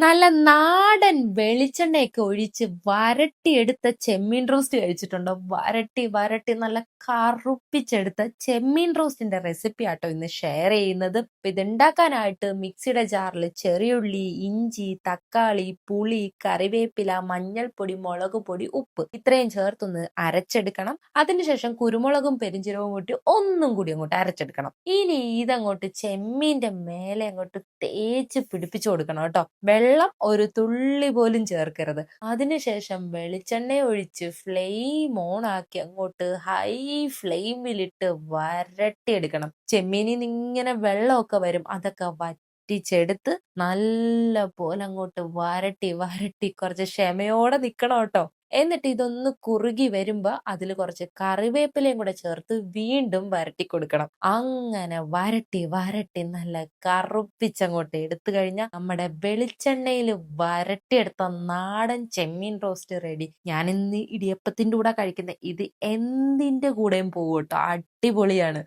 നല്ല നാടൻ വെളിച്ചെണ്ണയൊക്കെ ഒഴിച്ച് വരട്ടിയെടുത്ത ചെമ്മീൻ റോസ്റ്റ് കഴിച്ചിട്ടുണ്ടോ? വരട്ടി വരട്ടി നല്ല കറുപ്പിച്ചെടുത്ത ചെമ്മീൻ റോസ്റ്റിന്റെ റെസിപ്പി ആട്ടോ ഇന്ന് ഷെയർ ചെയ്യുന്നത്. ഇതുണ്ടാക്കാനായിട്ട് മിക്സിയുടെ ജാറിൽ ചെറിയുള്ളി, ഇഞ്ചി, തക്കാളി, പുളി, കറിവേപ്പില, മഞ്ഞൾപ്പൊടി, മുളക് പൊടി, ഉപ്പ് ഇത്രയും ചേർത്തൊന്ന് അരച്ചെടുക്കണം. അതിനുശേഷം കുരുമുളകും പെരിഞ്ചീരകവും കൂട്ടി ഒന്നും കൂടി അങ്ങോട്ട് അരച്ചെടുക്കണം. ഇനി ഇതങ്ങോട്ട് ചെമ്മീന്റെ മേലെ അങ്ങോട്ട് തേച്ച് പിടിപ്പിച്ചു കൊടുക്കണം കേട്ടോ. വെള്ളം ഒരു തുള്ളി പോലും ചേർക്കരുത്. അതിനുശേഷം വെളിച്ചെണ്ണ ഒഴിച്ച് ഫ്ലെയിം ഓൺ ആക്കി അങ്ങോട്ട് ഹൈ ഫ്ലെയിമിലിട്ട് വരട്ടിയെടുക്കണം. ചെമ്മീനിന്ന് ഇങ്ങനെ വെള്ളമൊക്കെ വരും, അതൊക്കെ വറ്റിച്ചെടുത്ത് നല്ല പോലെ അങ്ങോട്ട് വരട്ടി വരട്ടി കുറച്ച് ക്ഷമയോടെ നിക്കണം കേട്ടോ. എന്നിട്ട് ഇതൊന്ന് കുറുകി വരുമ്പോ അതിൽ കുറച്ച് കറിവേപ്പിലയും കൂടെ ചേർത്ത് വീണ്ടും വരട്ടി കൊടുക്കണം. അങ്ങനെ വരട്ടി വരട്ടി നല്ല കറുപ്പിച്ചങ്ങോട്ട് എടുത്തു കഴിഞ്ഞാൽ നമ്മുടെ വെളിച്ചെണ്ണയിൽ വരട്ടിയെടുത്ത നാടൻ ചെമ്മീൻ റോസ്റ്റ് റെഡി. ഞാൻ ഇന്ന് ഇടിയപ്പത്തിന്റെ കൂടെ കഴിക്കുന്നത്, ഇത് എന്തിന്റെ കൂടെയും പോകും കേട്ടോ. അടിപൊളിയാണ്.